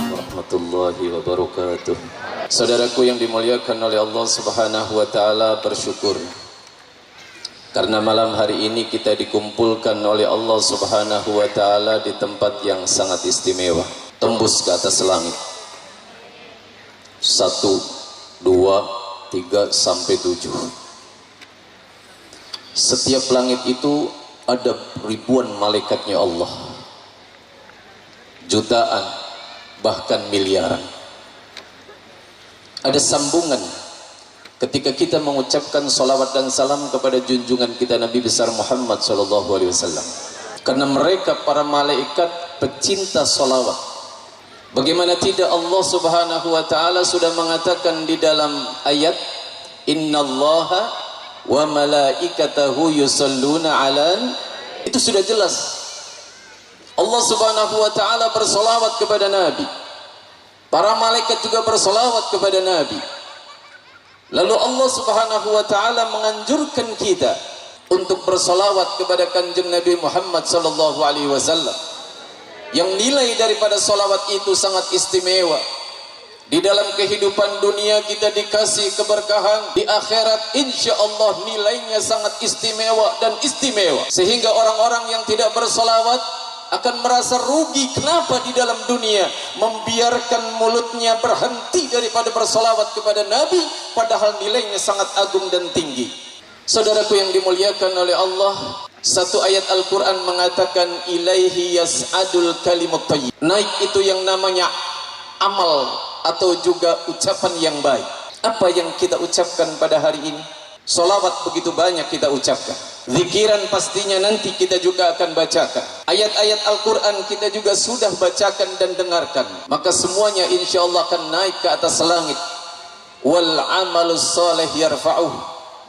warahmatullahi wabarakatuh. Saudaraku yang dimuliakan oleh Allah Subhanahu wa taala, bersyukur karena malam hari ini kita dikumpulkan oleh Allah Subhanahu wa taala di tempat yang sangat istimewa, tembus ke atas langit. 1, 2, 3 sampai 7. Setiap langit itu ada ribuan malaikatnya Allah, jutaan, bahkan miliaran. Ada sambungan ketika kita mengucapkan salawat dan salam kepada junjungan kita Nabi besar Muhammad SAW. Karena mereka para malaikat pecinta salawat. Bagaimana tidak, Allah Subhanahu wa taala sudah mengatakan di dalam ayat, innallaha wa malaikatahu yusalluna 'alan. Itu sudah jelas. Allah Subhanahu wa taala bersolawat kepada Nabi. Para malaikat juga bersolawat kepada Nabi. Lalu Allah Subhanahu wa taala menganjurkan kita untuk bersolawat kepada Kanjeng Nabi Muhammad sallallahu alaihi wasallam. Yang nilai daripada solawat itu sangat istimewa. Di dalam kehidupan dunia kita dikasih keberkahan, di akhirat insya Allah nilainya sangat istimewa dan istimewa. Sehingga orang-orang yang tidak bersolawat akan merasa rugi. Kenapa di dalam dunia membiarkan mulutnya berhenti daripada bersolawat kepada Nabi, padahal nilainya sangat agung dan tinggi. Saudaraku yang dimuliakan oleh Allah, satu ayat Al-Quran mengatakan ilaihi yas'adul kalimut thayyib. Naik itu yang namanya amal atau juga ucapan yang baik. Apa yang kita ucapkan pada hari ini? Solawat begitu banyak kita ucapkan. Zikiran pastinya nanti kita juga akan bacakan. Ayat-ayat Al-Quran kita juga sudah bacakan dan dengarkan. Maka semuanya insya Allah akan naik ke atas langit. Wal amalus soleh yarfa'uh.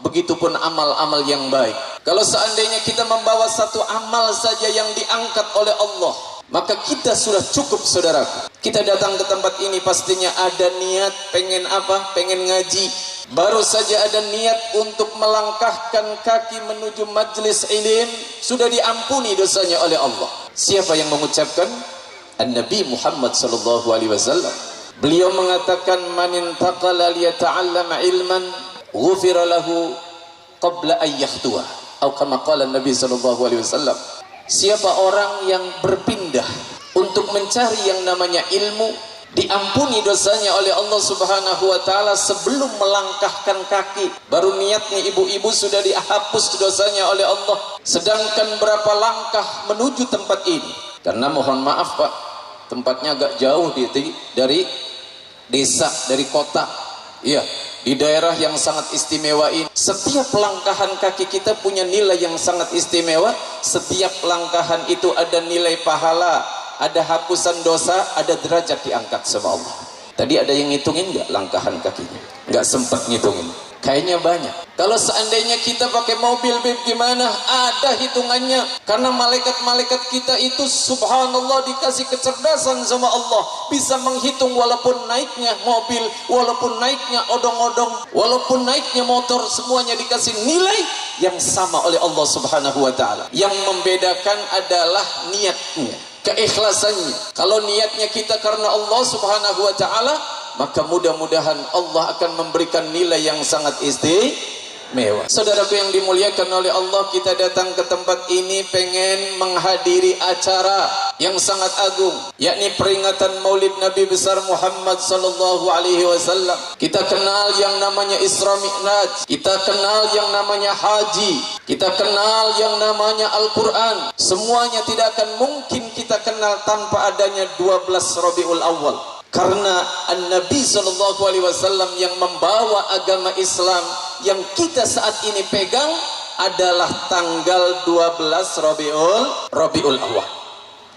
Begitupun amal-amal yang baik. Kalau seandainya kita membawa satu amal saja yang diangkat oleh Allah, maka kita sudah cukup, saudaraku. Kita datang ke tempat ini pastinya ada niat pengen apa? Pengen ngaji. Baru saja ada niat untuk melangkahkan kaki menuju majlis ilim, sudah diampuni dosanya oleh Allah. Siapa yang mengucapkan? An-Nabi Muhammad sallallahu alaihi wasallam. Beliau mengatakan man intaqala liyata'allama ilman ghufira lahu qabla an yahtuwa. Atau kama qala Nabi sallallahu alaihi wasallam. Siapa orang yang berpindah untuk mencari yang namanya ilmu, diampuni dosanya oleh Allah Subhanahu wa taala sebelum melangkahkan kaki. Baru niatnya ibu-ibu sudah dihapus dosanya oleh Allah. Sedangkan berapa langkah menuju tempat ini? Karena mohon maaf Pak, tempatnya agak jauh dari desa, dari kota. Iya, di daerah yang sangat istimewa ini. Setiap langkahan kaki kita punya nilai yang sangat istimewa. Setiap langkahan itu ada nilai pahala, ada hapusan dosa, ada derajat diangkat sama Allah. Tadi ada yang ngitungin nggak langkahan kakinya? Nggak sempat ngitungin. Kayaknya banyak. Kalau seandainya kita pakai mobil gimana? Ada hitungannya. Karena malaikat-malaikat kita itu subhanallah dikasih kecerdasan sama Allah. Bisa menghitung walaupun naiknya mobil, walaupun naiknya odong-odong, walaupun naiknya motor, semuanya dikasih nilai yang sama oleh Allah Subhanahu wa taala. Yang membedakan adalah niatnya, keikhlasannya. Kalau niatnya kita karena Allah Subhanahu wa taala, maka mudah-mudahan Allah akan memberikan nilai yang sangat istimewa. Saudaraku yang dimuliakan oleh Allah, kita datang ke tempat ini pengen menghadiri acara yang sangat agung, yakni peringatan Maulid Nabi besar Muhammad sallallahu alaihi wasallam. Kita kenal yang namanya Isra Mi'raj, kita kenal yang namanya haji, kita kenal yang namanya Al-Quran. Semuanya tidak akan mungkin kita kenal tanpa adanya 12 Rabiul Awal. Karena An-Nabi SAW yang membawa agama Islam yang kita saat ini pegang adalah tanggal 12 Rabiul Awal.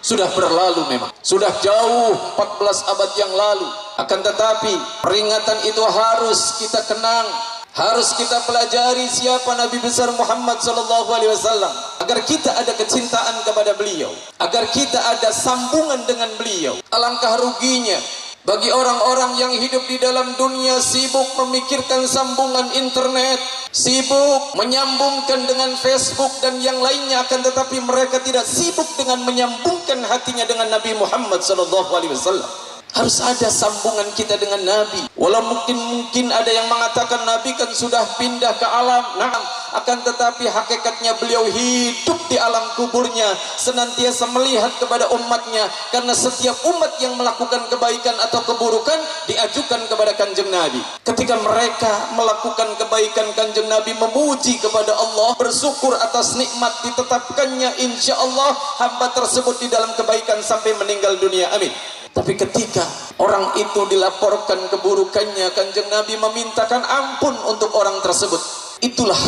Sudah berlalu memang, sudah jauh 14 abad yang lalu. Akan tetapi peringatan itu harus kita kenang, harus kita pelajari siapa Nabi besar Muhammad SAW, agar kita ada kecintaan kepada beliau, agar kita ada sambungan dengan beliau. Alangkah ruginya Bagi orang-orang yang hidup di dalam dunia sibuk memikirkan sambungan internet, sibuk menyambungkan dengan Facebook dan yang lainnya, akan tetapi mereka tidak sibuk dengan menyambungkan hatinya dengan Nabi Muhammad SAW. Harus ada sambungan kita dengan Nabi. Walau mungkin ada yang mengatakan Nabi kan sudah pindah ke alam. Nah, akan tetapi hakikatnya beliau hidup di alam kuburnya, senantiasa melihat kepada umatnya. Karena setiap umat yang melakukan kebaikan atau keburukan diajukan kepada Kanjeng Nabi. Ketika mereka melakukan kebaikan, Kanjeng Nabi memuji kepada Allah, bersyukur atas nikmat ditetapkannya, insya Allah hamba tersebut di dalam kebaikan sampai meninggal dunia. Amin. Tapi ketika orang itu dilaporkan keburukannya, Kanjeng Nabi memintakan ampun untuk orang tersebut. Itulah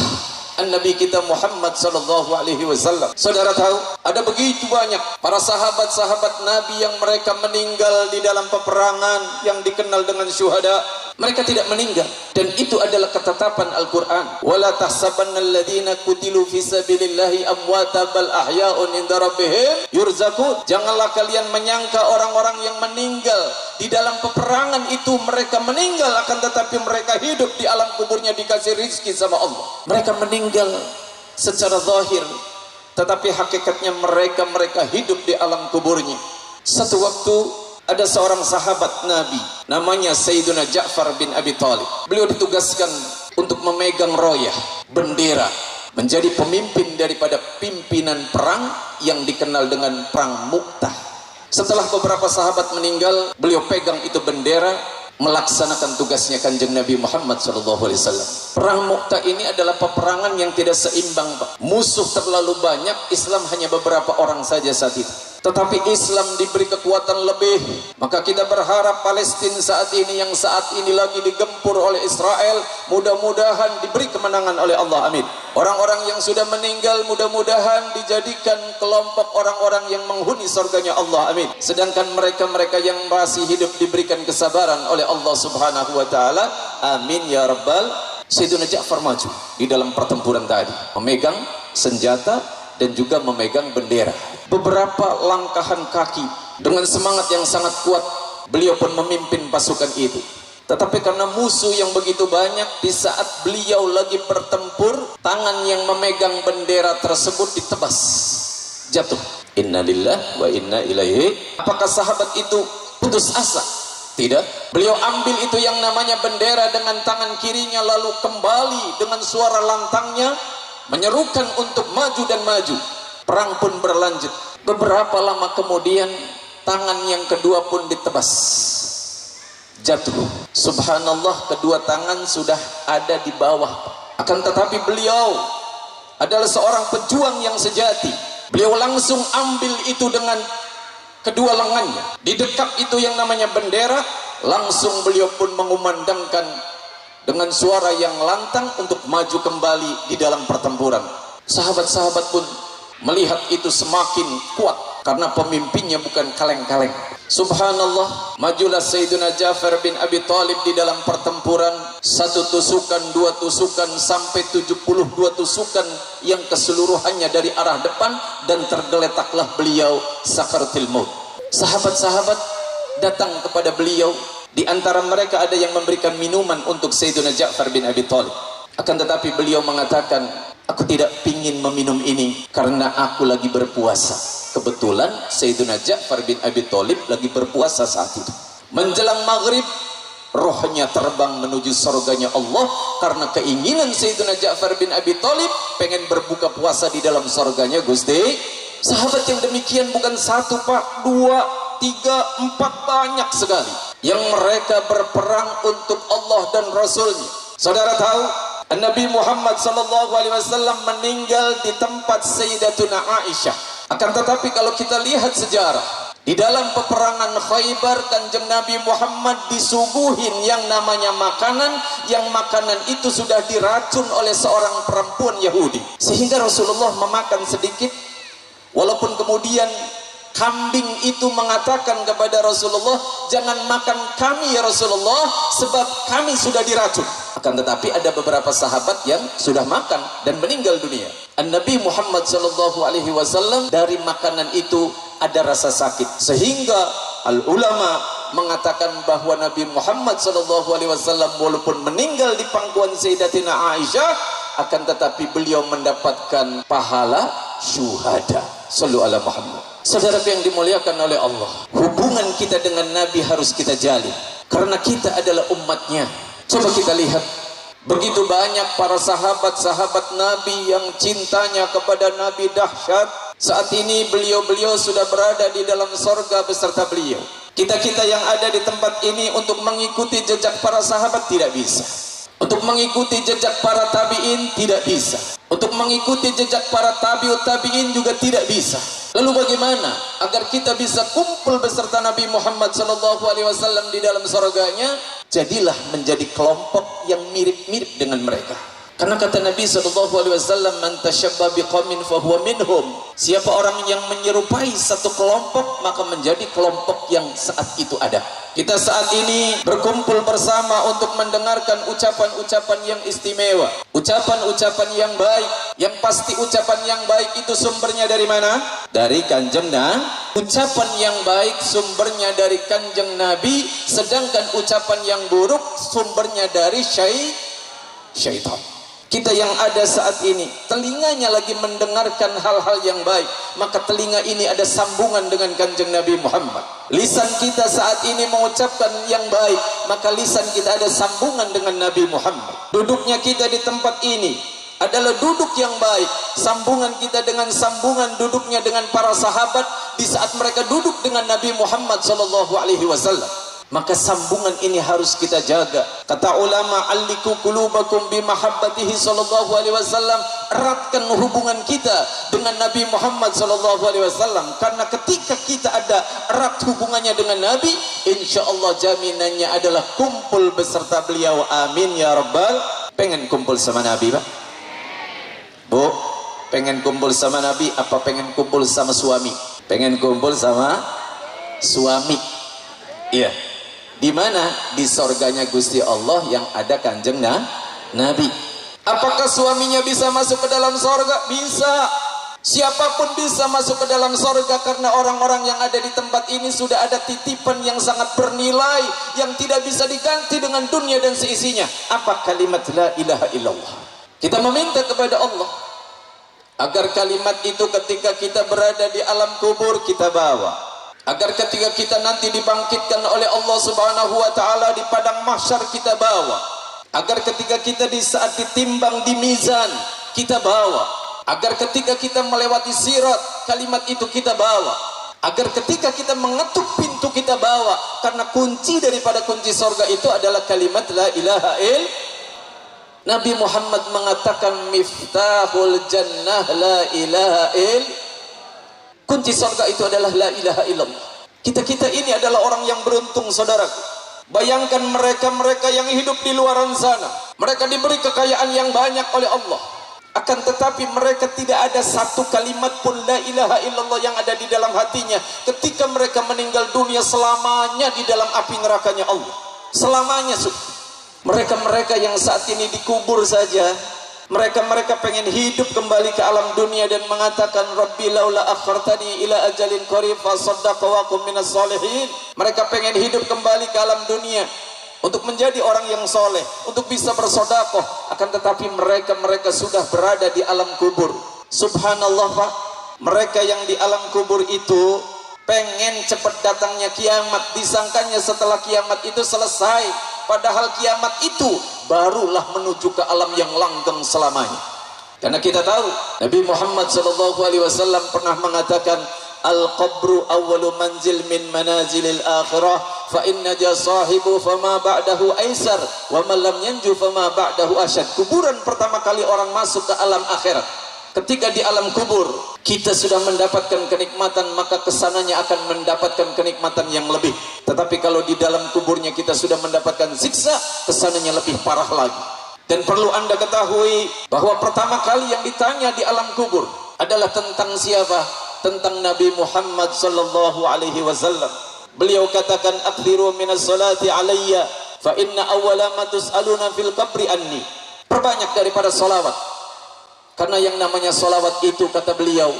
Nabi kita Muhammad SAW. Saudara tahu, ada begitu banyak para sahabat-sahabat Nabi yang mereka meninggal di dalam peperangan yang dikenal dengan syuhada. Mereka tidak meninggal, dan itu adalah ketetapan Al-Quran. Wala tahsabanna alladhina qutilu fi sabilillahi amwata bal ahya'un inda rabbihim yurzaqun. Janganlah kalian menyangka orang-orang yang meninggal di dalam peperangan itu mereka meninggal, akan tetapi mereka hidup di alam kuburnya dikasih rizki sama Allah. Mereka meninggal secara zahir, tetapi hakikatnya mereka hidup di alam kuburnya. Satu waktu ada seorang sahabat Nabi namanya Sayyiduna Ja'far bin Abi Thalib. Beliau ditugaskan untuk memegang royah, bendera, menjadi pemimpin daripada pimpinan perang yang dikenal dengan perang Mu'tah. Setelah beberapa sahabat meninggal, beliau pegang itu bendera, melaksanakan tugasnya Kanjeng Nabi Muhammad SAW. Perang Mu'tah ini adalah peperangan yang tidak seimbang, Pak. Musuh terlalu banyak, Islam hanya beberapa orang saja saat itu. Tetapi Islam diberi kekuatan lebih. Maka kita berharap Palestina saat ini, yang saat ini lagi digempur oleh Israel, mudah-mudahan diberi kemenangan oleh Allah. Amin. Orang-orang yang sudah meninggal mudah-mudahan dijadikan kelompok orang-orang yang menghuni surganya Allah. Amin. Sedangkan mereka-mereka yang masih hidup diberikan kesabaran oleh Allah Subhanahu wa taala. Amin ya rabbal. Sayyidina Ja'far maju di dalam pertempuran tadi, memegang senjata dan juga memegang bendera. Beberapa langkahan kaki dengan semangat yang sangat kuat, beliau pun memimpin pasukan itu. Tetapi karena musuh yang begitu banyak, di saat beliau lagi bertempur, tangan yang memegang bendera tersebut ditebas, jatuh. Innalillahi wa inna ilaihi. Apakah sahabat itu putus asa? Tidak. Beliau ambil itu yang namanya bendera dengan tangan kirinya, lalu kembali dengan suara lantangnya menyerukan untuk maju dan maju. Perang pun berlanjut. Beberapa lama kemudian tangan yang kedua pun ditebas, jatuh. Subhanallah, kedua tangan sudah ada di bawah. Akan tetapi beliau adalah seorang pejuang yang sejati. Beliau langsung ambil itu dengan kedua lengannya. Di dekat itu yang namanya bendera, langsung beliau pun mengumandangkan dengan suara yang lantang untuk maju kembali di dalam pertempuran. Sahabat-sahabat pun melihat itu semakin kuat karena pemimpinnya bukan kaleng-kaleng. Subhanallah, majulah Sayyidina Ja'far bin Abi Thalib di dalam pertempuran. Satu tusukan, dua tusukan, sampai 72 tusukan yang keseluruhannya dari arah depan, dan tergeletaklah beliau sakaratul maut. Sahabat-sahabat datang kepada beliau. Di antara mereka ada yang memberikan minuman untuk Sayyidina Ja'far bin Abi Thalib. Akan tetapi beliau mengatakan, aku tidak ingin meminum ini karena aku lagi berpuasa. Kebetulan Sayyidina Ja'far bin Abi Thalib lagi berpuasa saat itu. Menjelang maghrib, rohnya terbang menuju surganya Allah karena keinginan Sayyidina Ja'far bin Abi Thalib pengen berbuka puasa di dalam surganya Gusti. Sahabat yang demikian bukan satu, Pak, dua, tiga, empat, banyak sekali yang mereka berperang untuk Allah dan Rasulnya. Saudara tahu, Nabi Muhammad SAW meninggal di tempat Sayyidatuna Aisyah. Akan tetapi kalau kita lihat sejarah, di dalam peperangan Khaybar, Kanjeng Nabi Muhammad disuguhin yang namanya makanan, yang makanan itu sudah diracun oleh seorang perempuan Yahudi, sehingga Rasulullah memakan sedikit. Walaupun kemudian kambing itu mengatakan kepada Rasulullah, jangan makan kami ya Rasulullah, sebab kami sudah diracun. Akan tetapi ada beberapa sahabat yang sudah makan dan meninggal dunia. Nabi Muhammad SAW dari makanan itu ada rasa sakit, sehingga al-ulama mengatakan bahwa Nabi Muhammad SAW walaupun meninggal di pangkuan Sayyidatina Aisyah, akan tetapi beliau mendapatkan pahala syuhada. Sallu ala Muhammad. Saudara yang dimuliakan oleh Allah, hubungan kita dengan Nabi harus kita jalin, karena kita adalah umatnya. Coba kita lihat, begitu banyak para sahabat-sahabat Nabi yang cintanya kepada Nabi dahsyat. Saat ini beliau-beliau sudah berada di dalam sorga beserta beliau. Kita-kita yang ada di tempat ini untuk mengikuti jejak para sahabat tidak bisa. Untuk mengikuti jejak para tabi'in tidak bisa. Untuk mengikuti jejak para tabi'ut tabi'in juga tidak bisa. Lalu bagaimana agar kita bisa kumpul beserta Nabi Muhammad SAW di dalam surganya? Jadilah menjadi kelompok yang mirip-mirip dengan mereka. Karena kata Nabi SAW, man tashabba biqaumin fahuwa minhum. Siapa orang yang menyerupai satu kelompok, maka menjadi kelompok yang saat itu ada. Kita saat ini berkumpul bersama untuk mendengarkan ucapan-ucapan yang istimewa, ucapan-ucapan yang baik. Yang pasti ucapan yang baik itu sumbernya dari mana? Dari Kanjeng Nabi. Ucapan yang baik sumbernya dari Kanjeng Nabi, sedangkan ucapan yang buruk sumbernya dari syaitan. Kita yang ada saat ini, telinganya lagi mendengarkan hal-hal yang baik, maka telinga ini ada sambungan dengan Kanjeng Nabi Muhammad. Lisan kita saat ini mengucapkan yang baik, maka lisan kita ada sambungan dengan Nabi Muhammad. Duduknya kita di tempat ini adalah duduk yang baik, sambungan kita dengan sambungan duduknya dengan para sahabat di saat mereka duduk dengan Nabi Muhammad SAW. Maka sambungan ini harus kita jaga. Kata ulama, alliku qulubakum bimahabbatihi sallallahu alaihi wasallam, eratkan hubungan kita dengan Nabi Muhammad sallallahu alaihi wasallam, karena ketika kita ada erat hubungannya dengan Nabi, insyaallah jaminannya adalah kumpul beserta beliau. Amin ya rabbal. Pengen kumpul sama Nabi, Pak? Bu, pengen kumpul sama Nabi apa pengen kumpul sama suami? Pengen kumpul sama suami. Iya. Di mana? Di sorganya Gusti Allah yang ada Kanjeng Nabi. Apakah suaminya bisa masuk ke dalam sorga? Bisa. Siapapun bisa masuk ke dalam sorga, karena orang-orang yang ada di tempat ini sudah ada titipan yang sangat bernilai yang tidak bisa diganti dengan dunia dan seisinya. Apa? Kalimat la ilaha illallah. Kita meminta kepada Allah agar kalimat itu ketika kita berada di alam kubur kita bawa, agar ketika kita nanti dibangkitkan oleh Allah Subhanahu wa taala di padang mahsyar kita bawa, agar ketika kita di saat ditimbang di mizan kita bawa, agar ketika kita melewati sirat kalimat itu kita bawa, agar ketika kita mengetuk pintu kita bawa, karena kunci daripada kunci sorga itu adalah kalimat la ilaha illallah. Nabi Muhammad mengatakan miftahul jannah la ilaha illallah. Kunci surga itu adalah la ilaha illallah. Kita ini adalah orang yang beruntung, saudaraku. Bayangkan mereka-mereka yang hidup di luaran sana. Mereka diberi kekayaan yang banyak oleh Allah. Akan tetapi mereka tidak ada satu kalimat pun la ilaha illallah yang ada di dalam hatinya. Ketika mereka meninggal dunia, selamanya di dalam api nerakanya Allah. Selamanya. Mereka-mereka yang saat ini dikubur saja, mereka pengen hidup kembali ke alam dunia dan mengatakan Rabbi laula akhartani ila ajalin qarib fa saddaqa wa kum minas solihin. Mereka pengen hidup kembali ke alam dunia untuk menjadi orang yang soleh, untuk bisa bersedekah. Akan tetapi mereka sudah berada di alam kubur. Subhanallah, Pak. Mereka yang di alam kubur itu pengen cepat datangnya kiamat, disangkanya setelah kiamat itu selesai, padahal kiamat itu barulah menuju ke alam yang langgeng selamanya. Karena kita tahu Nabi Muhammad SAW pernah mengatakan al-qabru awwalu manzil min manazilil akhirah, fa inna ja sahibu fama ba'dahu aisar wa man lam yanju fama ba'dahu asyad. Kuburan pertama kali orang masuk ke alam akhirat. Ketika di alam kubur kita sudah mendapatkan kenikmatan, maka kesananya akan mendapatkan kenikmatan yang lebih. Tetapi kalau di dalam kuburnya kita sudah mendapatkan siksa, kesananya lebih parah lagi. Dan perlu Anda ketahui bahwa pertama kali yang ditanya di alam kubur adalah tentang siapa? Tentang Nabi Muhammad sallallahu alaihi wasallam. Beliau katakan akthiru minas salati alayya fa inna awwala ma tus'aluna fil qabri anni. Perbanyak daripada salawat. Karena yang namanya salawat itu, kata beliau,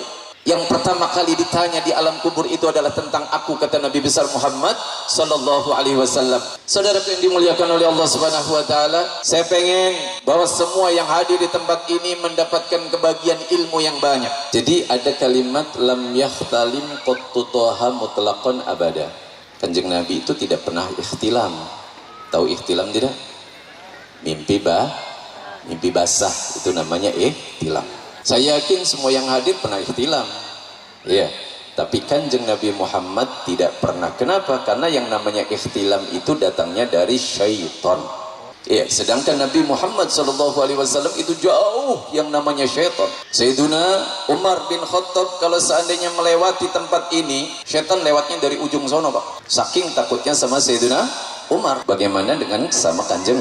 Yang pertama kali ditanya di alam kubur itu adalah tentang aku, kata Nabi besar Muhammad sallallahu alaihi wasallam. Saudara yang dimuliakan oleh Allah Subhanahu wa taala, saya pengen bahwa semua yang hadir di tempat ini mendapatkan kebahagiaan ilmu yang banyak. Jadi ada kalimat lam yahtalim qattuha mutlaqan abada. Kanjeng Nabi itu tidak pernah ikhtilam. Tahu ikhtilam tidak? Mimpi basah itu namanya ikhtilam. Saya yakin semua yang hadir pernah ikhtilam, ya. Tapi kanjeng Nabi Muhammad tidak pernah. Kenapa? Karena yang namanya ikhtilam itu datangnya dari syaitan. Ya, sedangkan Nabi Muhammad SAW itu jauh yang namanya syaitan. Sayyiduna Umar bin Khattab kalau seandainya melewati tempat ini, syaitan lewatnya dari ujung sono, Pak. Saking takutnya sama Sayyiduna Umar. Bagaimana dengan sama kanjeng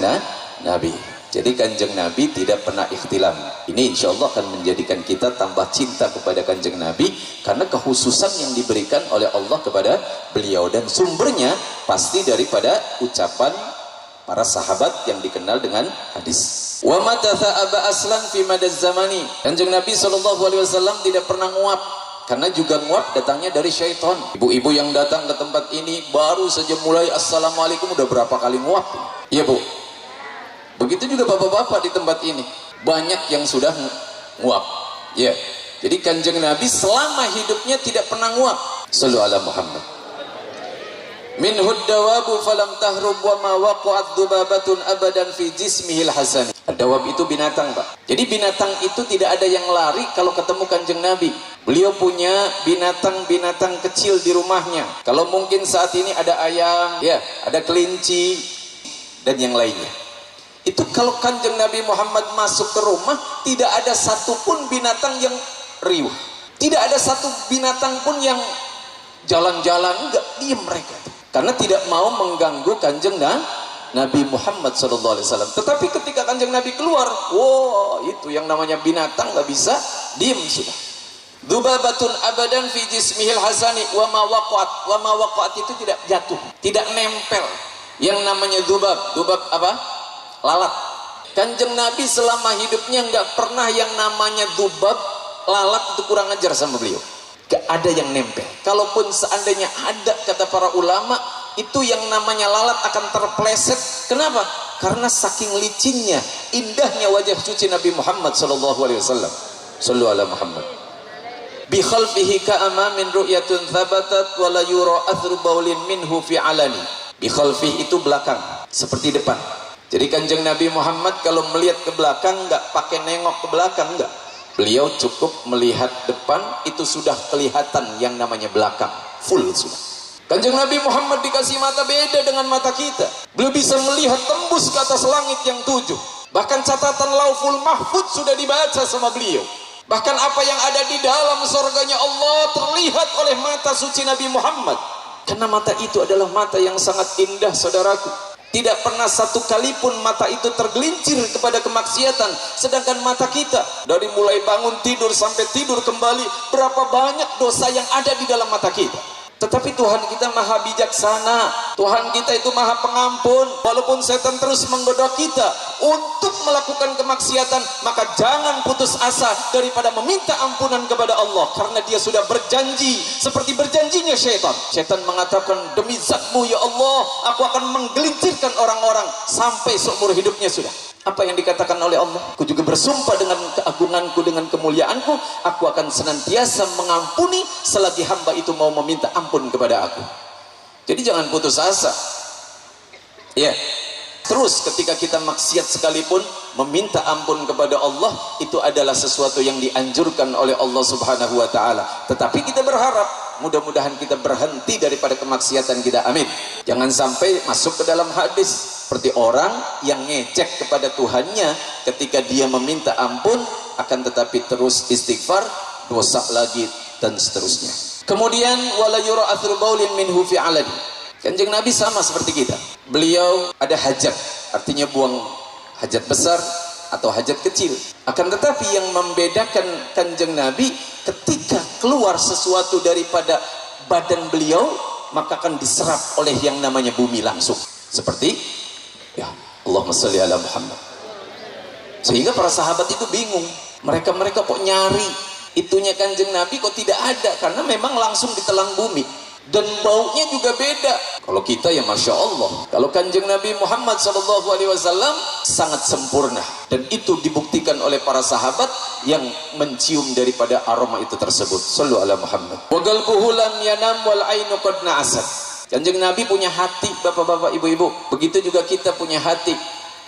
Nabi? Jadi kanjeng Nabi tidak pernah ikhtilam. Ini insya Allah akan menjadikan kita tambah cinta kepada kanjeng Nabi, karena kekhususan yang diberikan oleh Allah kepada beliau, dan sumbernya pasti daripada ucapan para sahabat yang dikenal dengan hadis. Wa matatha aba aslan fi madaz zamani. Kanjeng Nabi SAW tidak pernah nguap, karena juga nguap datangnya dari syaitan. Ibu-ibu yang datang ke tempat ini baru saja mulai assalamualaikum udah berapa kali nguap? Iya Bu. Begitu juga bapak-bapak di tempat ini, banyak yang sudah nguap. Ya, jadi kanjeng Nabi selama hidupnya tidak pernah nguap. Sallu ala Muhammad. Min huddawabu falam tahrub wa ma waqa'at dubabatun abadan fi jismihil hasan. Dawab itu binatang, Pak. Jadi binatang itu tidak ada yang lari kalau ketemu kanjeng Nabi. Beliau punya binatang-binatang kecil di rumahnya. Kalau mungkin saat ini ada ayam, ya, ada kelinci dan yang lainnya. Itu kalau kanjeng Nabi Muhammad masuk ke rumah, tidak ada satupun binatang yang riuh, tidak ada satu binatang pun yang jalan-jalan, enggak, diam mereka, karena tidak mau mengganggu kanjeng Nabi Muhammad SAW. Tetapi ketika kanjeng Nabi keluar, wow, itu yang namanya binatang nggak bisa diam sudah. Dubabatun abadan fi jismihil hasani wa ma waqa'at itu tidak jatuh, tidak nempel. Yang namanya dubab apa? Lalat. Kanjeng Nabi selama hidupnya nggak pernah yang namanya dubab, lalat itu kurang ajar sama beliau. Gak ada yang nempel. Kalaupun seandainya ada, kata para ulama, itu yang namanya lalat akan terpleset. Kenapa? Karena saking licinnya, indahnya wajah suci Nabi Muhammad SAW. Sallu ala Muhammad. Bi khalfihi ka'ama min ru'yatun thabatat wa la yura athru baulin minhu fi alani. Bi khalfihi itu belakang, seperti depan. Jadi kanjeng Nabi Muhammad kalau melihat ke belakang nggak pakai nengok ke belakang, nggak. Beliau cukup melihat depan, itu sudah kelihatan yang namanya belakang, full sudah. Kanjeng Nabi Muhammad dikasih mata beda dengan mata kita. Beliau bisa melihat tembus ke atas langit yang 7. Bahkan catatan Lauful Mahfud sudah dibaca sama beliau. Bahkan apa yang ada di dalam surganya Allah terlihat oleh mata suci Nabi Muhammad. Karena mata itu adalah mata yang sangat indah, saudaraku. Tidak pernah satu kali pun mata itu tergelincir kepada kemaksiatan. Sedangkan mata kita, dari mulai bangun tidur sampai tidur kembali, berapa banyak dosa yang ada di dalam mata kita. Tetapi Tuhan kita maha bijaksana, Tuhan kita itu maha pengampun. Walaupun setan terus menggoda kita untuk melakukan kemaksiatan, maka jangan putus asa daripada meminta ampunan kepada Allah, karena dia sudah berjanji seperti berjanjinya syaitan. Syaitan mengatakan, demi zatmu ya Allah, aku akan menggelincirkan orang-orang sampai seumur hidupnya sudah. Apa yang dikatakan oleh Allah? Aku juga bersumpah dengan keagunganku, dengan kemuliaanku, aku akan senantiasa mengampuni selagi hamba itu mau meminta ampun kepada aku. Jadi jangan putus asa. Ya. Terus ketika kita maksiat sekalipun, meminta ampun kepada Allah itu adalah sesuatu yang dianjurkan oleh Allah Subhanahu wa taala. Tetapi kita berharap mudah-mudahan kita berhenti daripada kemaksiatan kita. Amin. Jangan sampai masuk ke dalam hadis seperti orang yang ngecek kepada Tuhannya ketika dia meminta ampun, akan tetapi terus istighfar, dosa lagi dan seterusnya. Kemudian wala yura athru baulin minhu fi alani. Kanjeng Nabi sama seperti kita. Beliau ada hajat, artinya buang hajat besar atau hajat kecil. Akan tetapi yang membedakan kanjeng Nabi, ketika keluar sesuatu daripada badan beliau, maka akan diserap oleh yang namanya bumi langsung. Seperti ya Allahumma sholli ala Muhammad. Sehingga para sahabat itu bingung. Mereka kok nyari itunya Kanjeng Nabi kok tidak ada, karena memang langsung ditelan bumi dan baunya juga beda. Kalau kita ya Masya Allah, kalau Kanjeng Nabi Muhammad SAW sangat sempurna, dan itu dibuktikan oleh para sahabat yang mencium daripada aroma itu tersebut. Sallu ala Muhammad. Wa qalbuhu lam yanam wal ainu qad na'asat. Kanjeng Nabi punya hati, bapak-bapak, ibu-ibu. Begitu juga kita punya hati.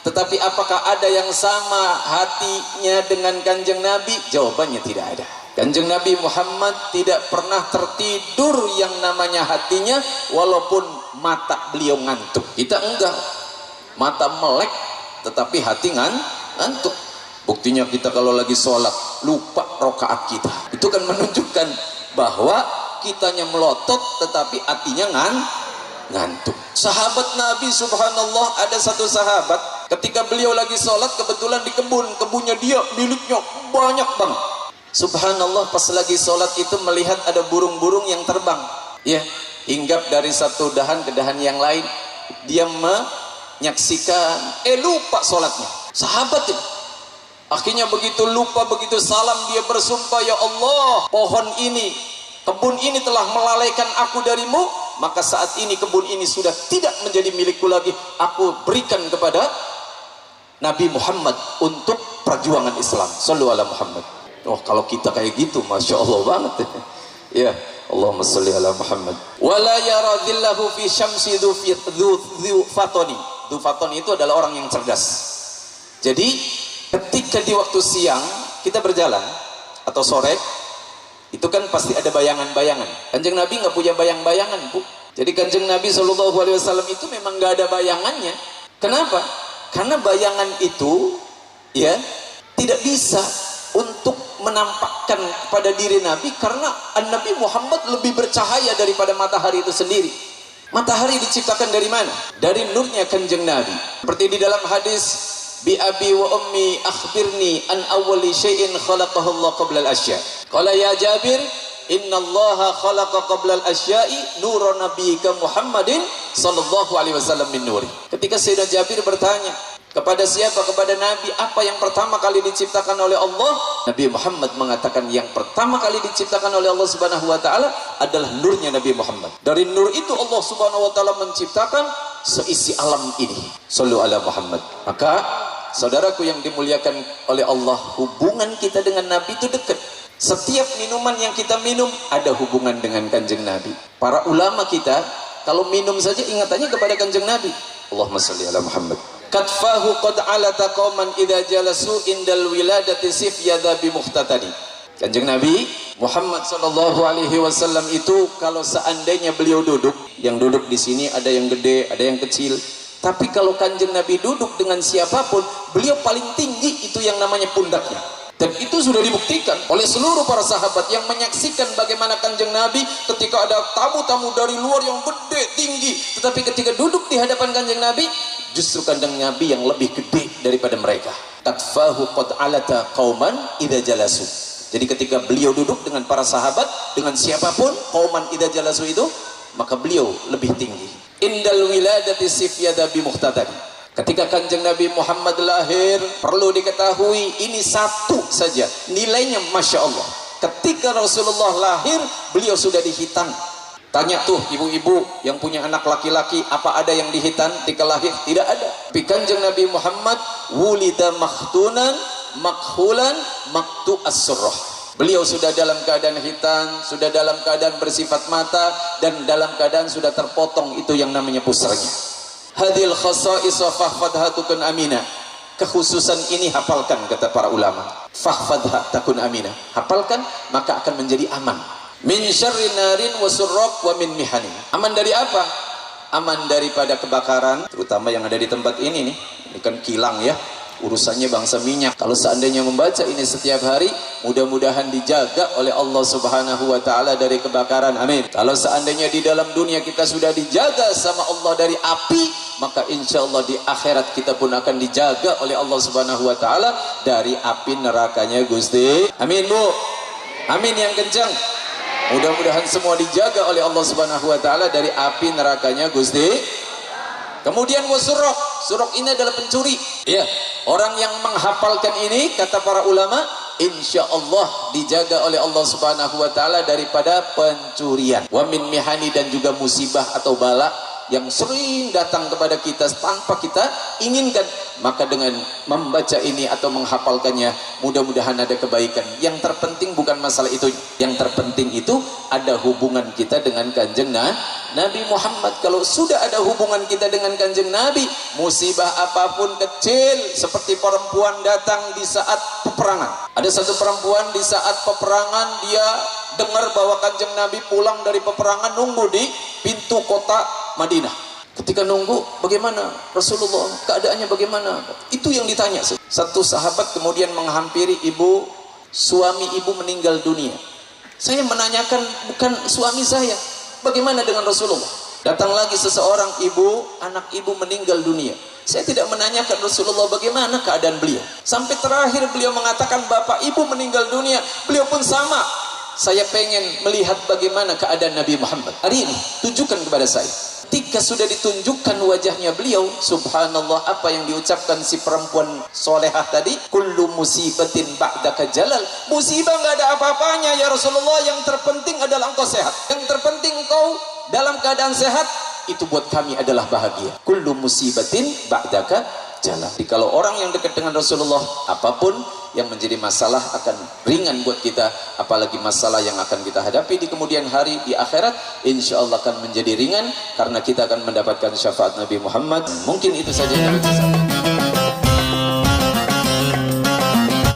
Tetapi apakah ada yang sama hatinya dengan Kanjeng Nabi? Jawabannya tidak ada. Kanjeng Nabi Muhammad tidak pernah tertidur yang namanya hatinya, walaupun mata beliau ngantuk. Kita enggak, mata melek tetapi hati ngantuk. Buktinya kita kalau lagi sholat lupa rokaat kita, itu kan menunjukkan bahwa kitanya melotot tetapi hatinya ngantuk. Sahabat Nabi subhanallah, ada satu sahabat ketika beliau lagi sholat kebetulan di kebunnya dia, miliknya banyak banget. Subhanallah, pas lagi sholat itu melihat ada burung-burung yang terbang, ya, hinggap dari satu dahan ke dahan yang lain. Dia menyaksikan, lupa sholatnya. Sahabat itu akhirnya begitu lupa, begitu salam dia bersumpah, ya Allah, pohon ini, kebun ini telah melalaikan aku darimu, maka saat ini kebun ini sudah tidak menjadi milikku lagi. Aku berikan kepada Nabi Muhammad untuk perjuangan Islam. Sallu ala Muhammad. Oh, kalau kita kayak gitu, Masya Allah banget ya. Allahumma salli ala Muhammad. Wala yara dhillahu fi syamsi dhu fatoni. Dhu fatoni itu adalah orang yang cerdas. Jadi ketika di waktu siang kita berjalan atau sore, itu kan pasti ada bayangan-bayangan. Kanjeng Nabi nggak punya bayang-bayangan, Bu. Jadi Kanjeng Nabi SAW itu memang nggak ada bayangannya. Kenapa? Karena bayangan itu ya tidak bisa untuk menampakkan pada diri Nabi, karena Nabi Muhammad lebih bercahaya daripada matahari itu sendiri. Matahari diciptakan dari mana? Dari nurnya Kanjeng Nabi. Seperti di dalam hadis, bi abi wa ummi akhbirni an awwali syai'in khalaqahu Allah qabla al-asya. Qala ya Jabir, innallaha khalaqa qabla al-asya'i nura nabiyyika Muhammadin sallallahu alaihi wasallam min nuri. Ketika Sayyidina Jabir bertanya, kepada siapa? Kepada Nabi, apa yang pertama kali diciptakan oleh Allah? Nabi Muhammad mengatakan yang pertama kali diciptakan oleh Allah Subhanahu wa taala adalah nurnya Nabi Muhammad. Dari nur itu Allah Subhanahu wa taala menciptakan seisi alam ini. Sallu ala Muhammad. Maka saudaraku yang dimuliakan oleh Allah, hubungan kita dengan Nabi itu dekat. Setiap minuman yang kita minum ada hubungan dengan Kanjeng Nabi. Para ulama kita kalau minum saja ingatannya kepada Kanjeng Nabi. Allahumma shalli ala Muhammad. Katfahu qad alata qauman idza jalasu indal wiladati sifyadha bi muhtatani. Kanjeng Nabi Muhammad sallallahu alaihi wasallam itu kalau seandainya beliau duduk, yang duduk di sini ada yang gede, ada yang kecil. Tapi kalau Kanjeng Nabi duduk dengan siapapun, beliau paling tinggi itu yang namanya pundaknya. Dan itu sudah dibuktikan oleh seluruh para sahabat yang menyaksikan bagaimana Kanjeng Nabi ketika ada tamu-tamu dari luar yang gede, tinggi, tetapi ketika duduk di hadapan Kanjeng Nabi, justru Kanjeng Nabi yang lebih gede daripada mereka. Katfahu qad alata qauman idza jalasu. Jadi ketika beliau duduk dengan para sahabat, dengan siapapun, qauman idza jalasu itu, maka beliau lebih tinggi. Indal wiladati sifyada bi muhtatani. Ketika Kanjeng Nabi Muhammad lahir, perlu diketahui ini satu saja nilainya, Masya Allah. Ketika Rasulullah lahir, beliau sudah dihitan. Tanya tuh ibu-ibu yang punya anak laki-laki, apa ada yang dihitan ketika lahir? Tidak ada. Tapi Kanjeng Nabi Muhammad wulida makhtunan makhulan maktu as-surrah. Beliau sudah dalam keadaan hitam, sudah dalam keadaan bersifat mata, dan dalam keadaan sudah terpotong itu yang namanya pusarnya. Hadil khasa'is wa fahfadha takun amina. Kekhususan ini hafalkan, kata para ulama. Fahfadha takun amina. Hafalkan maka akan menjadi aman. Min syarri narin wa surraq wa min mihanin. Aman dari apa? Aman daripada kebakaran, terutama yang ada di tempat ini nih. Ini kan kilang ya. Urusannya bangsa minyak. Kalau seandainya membaca ini setiap hari, mudah-mudahan dijaga oleh Allah Subhanahu wa taala dari kebakaran. Amin. Kalau seandainya di dalam dunia kita sudah dijaga sama Allah dari api, maka insya Allah di akhirat kita pun akan dijaga oleh Allah Subhanahu wa taala dari api nerakanya Gusti. Amin, Bu. Amin yang kencang. Mudah-mudahan semua dijaga oleh Allah Subhanahu wa taala dari api nerakanya Gusti. Kemudian wasurrok, surrok ini adalah pencuri. Ya, orang yang menghafalkan ini, kata para ulama, insya Allah dijaga oleh Allah Subhanahu wa Ta'ala daripada pencurian, wa min mihani, dan juga musibah atau bala yang sering datang kepada kita tanpa kita inginkan. Maka dengan membaca ini atau menghafalkannya, mudah-mudahan ada kebaikan. Yang terpenting bukan masalah itu, yang terpenting itu ada hubungan kita dengan kanjeng Nabi Muhammad. Kalau sudah ada hubungan kita dengan kanjeng Nabi, musibah apapun kecil, seperti perempuan datang di saat peperangan. Ada satu perempuan di saat peperangan, dia dengar bahwa kanjeng Nabi pulang dari peperangan, nunggu di pintu kota Madinah. Ketika nunggu, bagaimana Rasulullah, keadaannya bagaimana? Itu yang ditanya. Satu sahabat kemudian menghampiri ibu, suami ibu meninggal dunia. Saya menanyakan, bukan suami saya, bagaimana dengan Rasulullah? Datang lagi seseorang, ibu, anak ibu meninggal dunia. Saya tidak menanyakan Rasulullah bagaimana keadaan beliau. Sampai terakhir beliau mengatakan, bapak ibu meninggal dunia, beliau pun sama. Saya pengen melihat bagaimana keadaan Nabi Muhammad hari ini, tunjukkan kepada saya. Ketika sudah ditunjukkan wajahnya beliau, subhanallah, apa yang diucapkan si perempuan solehah tadi, kullu musibatin ba'daka jalal. Musibah nggak ada apa-apanya ya Rasulullah, yang terpenting adalah engkau sehat. Yang terpenting engkau dalam keadaan sehat, itu buat kami adalah bahagia. Kullu musibatin ba'daka jalal. Jadi kalau orang yang dekat dengan Rasulullah, apapun yang menjadi masalah akan ringan buat kita, apalagi masalah yang akan kita hadapi di kemudian hari di akhirat, insya Allah akan menjadi ringan karena kita akan mendapatkan syafaat Nabi Muhammad. Mungkin itu saja yang bisa saya sampaikan.